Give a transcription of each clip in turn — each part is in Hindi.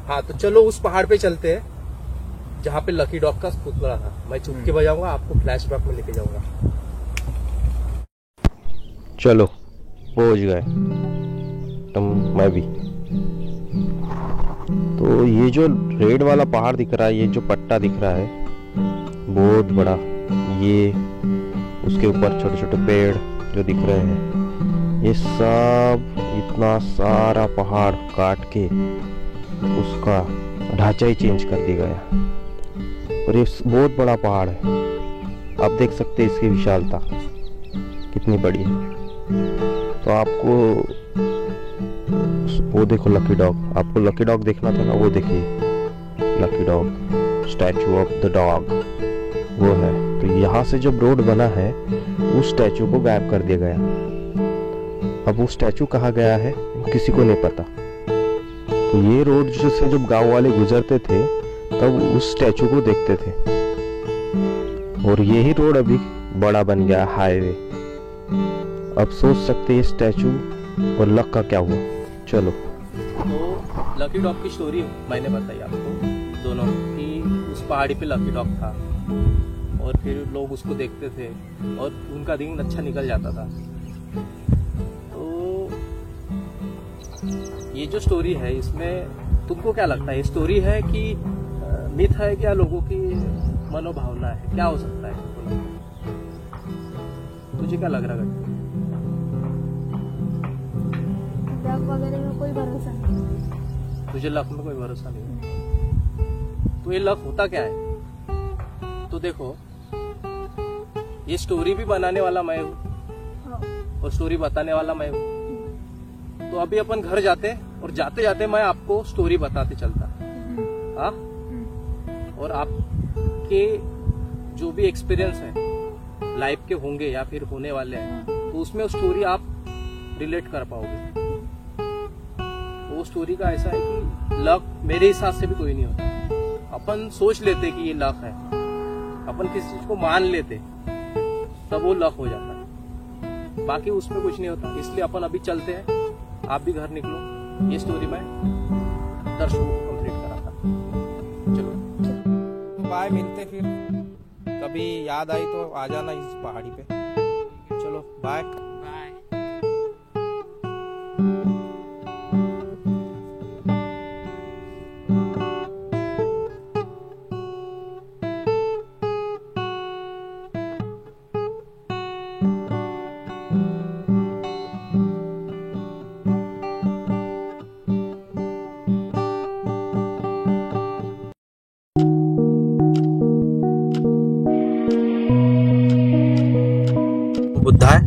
हाँ तो चलो उस पहाड़ पे चलते हैं जहाँ पे लकी डॉग का पुतला था। मैं चुपके बजाऊंगा, आपको फ्लैशबैक में लेके जाऊंगा। चलो पहुंच गए तुम, मैं भी। तो ये जो रेड वाला पहाड़ दिख रहा है, ये जो पट्टा दिख रहा है बहुत बड़ा, ये उसके ऊपर छोटे छोटे पेड़ जो दिख रहे हैं, ये सब इतना सारा पहाड़ काट के उसका ढांचा ही चेंज कर दिया गया। और ये बहुत बड़ा पहाड़ है, आप देख सकते हैं इसकी विशालता कितनी बड़ी है। तो आपको वो देखो लकी डॉग, आपको लकी डॉग देखना था ना, वो देखिए lucky dog, statue of the dog वो है। तो यहाँ से जब रोड बना है उस स्टैचू को गायब कर दिया गया। अब वो स्टैचू कहाँ गया है किसी को नहीं पता। तो ये रोड से जब गांव वाले गुजरते थे तब उस स्टैचू को देखते थे, और यही रोड अभी बड़ा बन गया हाईवे। अब सोच सकते हैं स्टैचू और लक का क्या हुआ। चलो, तो लकी डॉग की स्टोरी मैंने बताई आपको दोनों की। उस पहाड़ी पे लकी डॉग था और फिर लोग उसको देखते थे और उनका दिन अच्छा निकल जाता था। तो ये जो स्टोरी है इसमें तुमको क्या लगता है, स्टोरी है कि मिथ है, क्या लोगों की मनोभावना है, क्या हो सकता है? तुझे क्या लग रहा है? लक वगैरह में कोई भरोसा नहीं। तुझे लक में कोई भरोसा नहीं? तो ये लक होता क्या है? तो देखो, ये स्टोरी भी बनाने वाला मैं हूँ और स्टोरी बताने वाला मैं हूँ। तो अभी अपन घर जाते और जाते जाते मैं आपको स्टोरी बताते चलता। हाँ, और आपके जो भी एक्सपीरियंस है लाइफ के होंगे या फिर होने वाले हैं, तो उसमें वो स्टोरी आप रिलेट कर पाओगे। वो स्टोरी का ऐसा है कि लक मेरे हिसाब से भी कोई नहीं होता। अपन सोच लेते कि ये लक है, अपन किसी चीज को मान लेते तब वो लक हो जाता है, बाकी उसमें कुछ नहीं होता। इसलिए अपन अभी चलते हैं, आप भी घर निकलो। ये स्टोरी मैं दर्शकों को कंप्लीट करा था। चलो बाय, मिलते फिर कभी याद आई तो आ जाना इस पहाड़ी पे। चलो बाय बाय। बुद्धा है।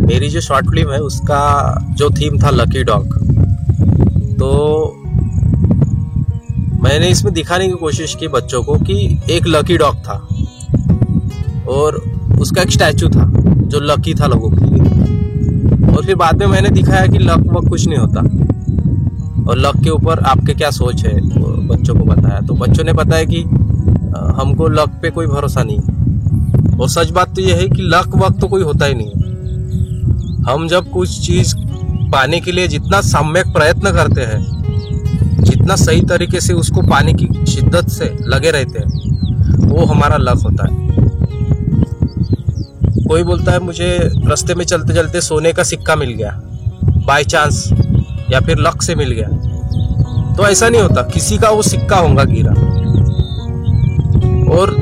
मेरी जो शॉर्ट फिल्म है उसका जो थीम था लकी डॉग, तो मैंने इसमें दिखाने की कोशिश की बच्चों को कि एक लकी डॉग था और उसका एक स्टैचू था जो लकी था लोगों के लिए। और फिर बाद में मैंने दिखाया कि लक वक कुछ नहीं होता और लक के ऊपर आपके क्या सोच है वो बच्चों को बताया। तो बच्चों ने बताया कि हमको लक पे कोई भरोसा नहीं। और सच बात तो यह है कि लक वक्त तो कोई होता ही नहीं है। हम जब कुछ चीज पाने के लिए जितना सम्यक प्रयत्न करते हैं, जितना सही तरीके से उसको पाने की शिद्दत से लगे रहते हैं, वो हमारा लक होता है। कोई बोलता है मुझे रास्ते में चलते चलते सोने का सिक्का मिल गया बाय चांस या फिर लक से मिल गया, तो ऐसा नहीं होता। किसी का वो सिक्का होगा गिरा और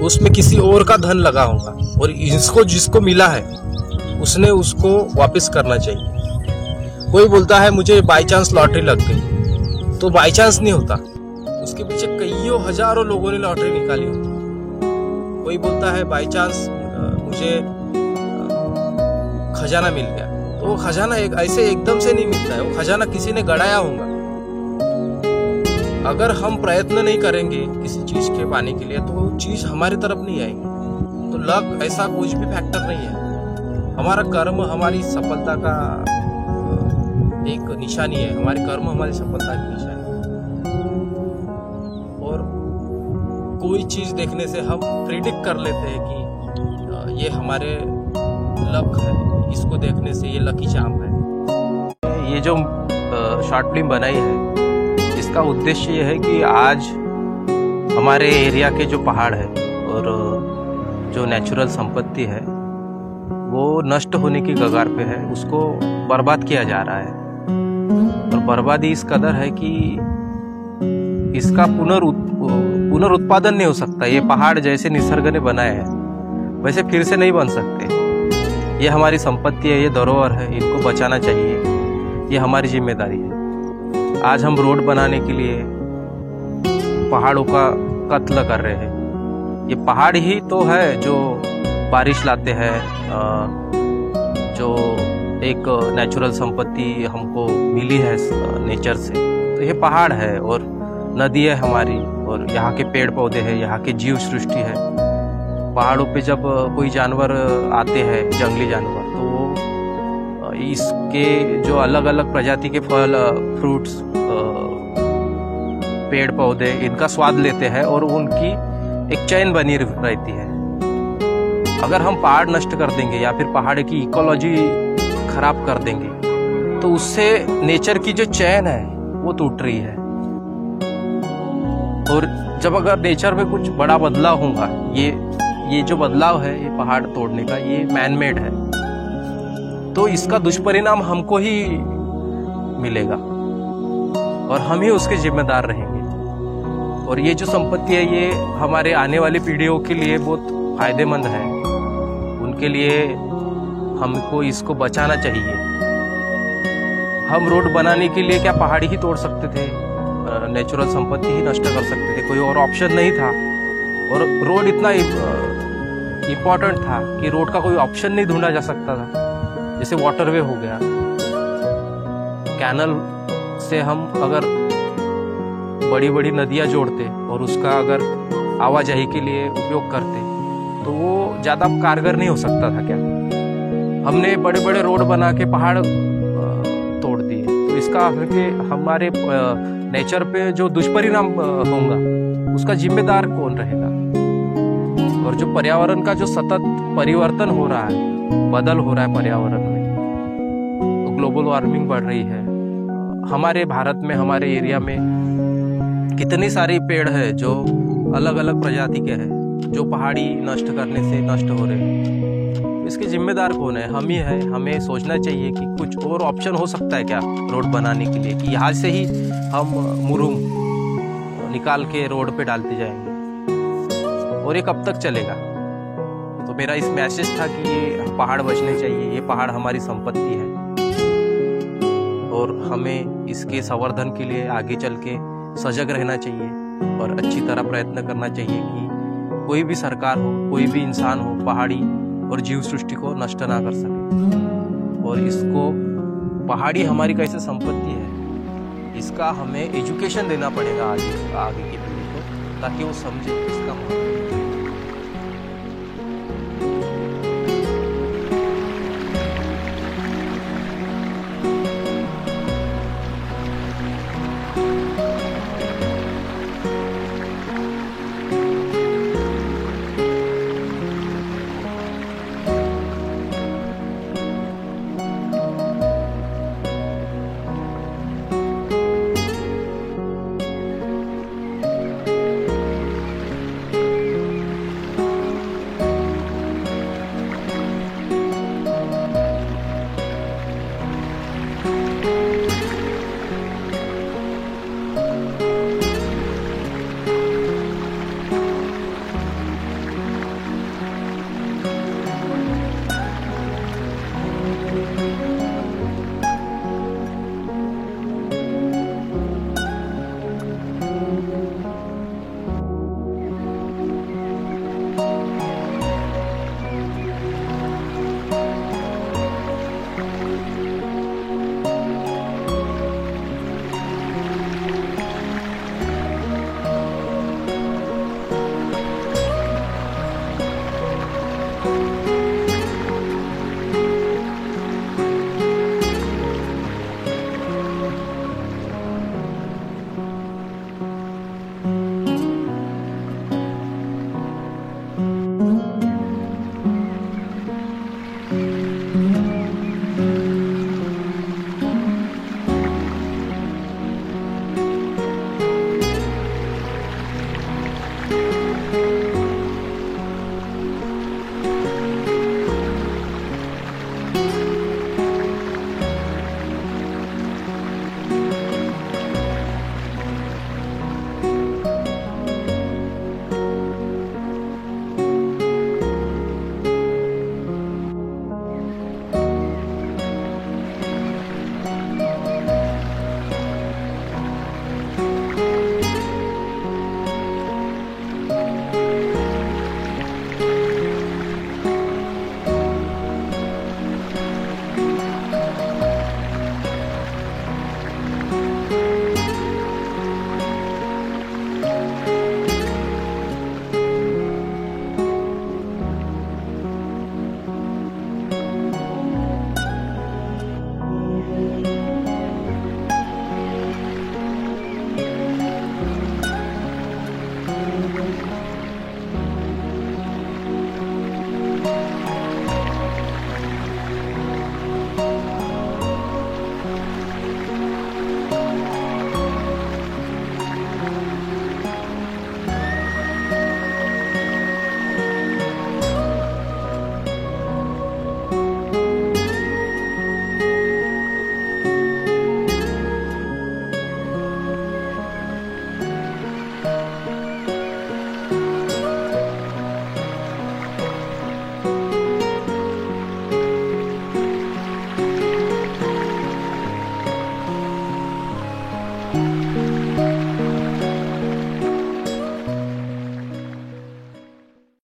उसमें किसी और का धन लगा होगा, और इसको जिसको मिला है उसने उसको वापस करना चाहिए। कोई बोलता है मुझे बाय चांस लॉटरी लग गई, तो बाय चांस नहीं होता, उसके पीछे कईयों हजारों लोगों ने लॉटरी निकाली होती। कोई बोलता है बाय चांस मुझे खजाना मिल गया, तो वो खजाना ऐसे एकदम से नहीं मिलता है, वो खजाना किसी ने गड़ाया होगा। अगर हम प्रयत्न नहीं करेंगे किसी चीज के पाने के लिए तो वो चीज हमारी तरफ नहीं आएगी। तो लक ऐसा कुछ भी फैक्टर नहीं है। हमारा कर्म हमारी सफलता का एक निशानी है, हमारे कर्म हमारी सफलता की निशानी है। और कोई चीज देखने से हम प्रिडिक्ट कर लेते हैं कि ये हमारे लक है, इसको देखने से ये लकी चार्म है। ये जो शॉर्ट फिल्म बनाई है। इसका उद्देश्य ये है कि आज हमारे एरिया के जो पहाड़ है और जो नेचुरल संपत्ति है वो नष्ट होने की कगार पे है, उसको बर्बाद किया जा रहा है। और बर्बादी इस कदर है कि इसका पुनरुत्पादन नहीं हो सकता। ये पहाड़ जैसे निसर्ग ने बनाए हैं वैसे फिर से नहीं बन सकते। ये हमारी संपत्ति है, ये धरोहर है, इनको बचाना चाहिए, ये हमारी जिम्मेदारी है। आज हम रोड बनाने के लिए पहाड़ों का कत्ल कर रहे हैं। ये पहाड़ ही तो है जो बारिश लाते हैं, जो एक नेचुरल संपत्ति हमको मिली है नेचर से, तो ये पहाड़ है और नदी है हमारी, और यहाँ के पेड़ पौधे हैं, यहाँ के जीव सृष्टि है। पहाड़ों पे जब कोई जानवर आते हैं, जंगली जानवर, तो वो इसके जो अलग अलग प्रजाति के फल, फ्रूट्स, पेड़ पौधे, इनका स्वाद लेते हैं और उनकी एक चैन बनी रहती है। अगर हम पहाड़ नष्ट कर देंगे या फिर पहाड़ की इकोलॉजी खराब कर देंगे तो उससे नेचर की जो चैन है वो टूट रही है। और जब अगर नेचर में कुछ बड़ा बदलाव होगा, ये जो बदलाव है ये पहाड़ तोड़ने का, ये मैन मेड है, तो इसका दुष्परिणाम हमको ही मिलेगा और हम ही उसके जिम्मेदार रहेंगे। और ये जो संपत्ति है ये हमारे आने वाली पीढ़ियों के लिए बहुत फायदेमंद है, उनके लिए हमको इसको बचाना चाहिए। हम रोड बनाने के लिए क्या पहाड़ी ही तोड़ सकते थे, नेचुरल संपत्ति ही नष्ट कर सकते थे, कोई और ऑप्शन नहीं था। और रोड इतना इम्पोर्टेंट था कि रोड का कोई ऑप्शन नहीं ढूंढा जा सकता था। जैसे वाटरवे हो गया, कैनल से हम अगर बड़ी बड़ी नदियां जोड़ते और उसका अगर आवाजाही के लिए उपयोग करते तो वो ज़्यादा कारगर नहीं हो सकता था क्या? हमने बड़े बड़े रोड बना के पहाड़ तोड़ दिए, तो इसका हमारे नेचर पे जो दुष्परिणाम होगा उसका जिम्मेदार कौन रहेगा? और जो पर्यावरण का जो सतत परिवर्तन हो रहा है, बदल हो रहा है पर्यावरण में, तो ग्लोबल वार्मिंग बढ़ रही है। हमारे भारत में, हमारे एरिया में कितनी सारी पेड़ है जो अलग अलग प्रजाति के हैं, जो पहाड़ी नष्ट करने से नष्ट हो रहे हैं। इसके जिम्मेदार कौन है? हम ही है। हमें सोचना चाहिए कि कुछ और ऑप्शन हो सकता है क्या रोड बनाने के लिए, कि यहाँ से ही हम मुरुम निकाल के रोड पे डालते जाएंगे, और ये कब तक चलेगा? तो मेरा इस मैसेज था कि ये पहाड़ बचने चाहिए, ये पहाड़ हमारी संपत्ति है और हमें इसके संवर्धन के लिए आगे चल के सजग रहना चाहिए और अच्छी तरह प्रयत्न करना चाहिए कि कोई भी सरकार हो, कोई भी इंसान हो, पहाड़ी और जीव सृष्टि को नष्ट ना कर सके। और इसको, पहाड़ी हमारी कैसे संपत्ति है, इसका हमें एजुकेशन देना पड़ेगा आगे की पीढ़ी को, ताकि वो समझे इसका महत्व।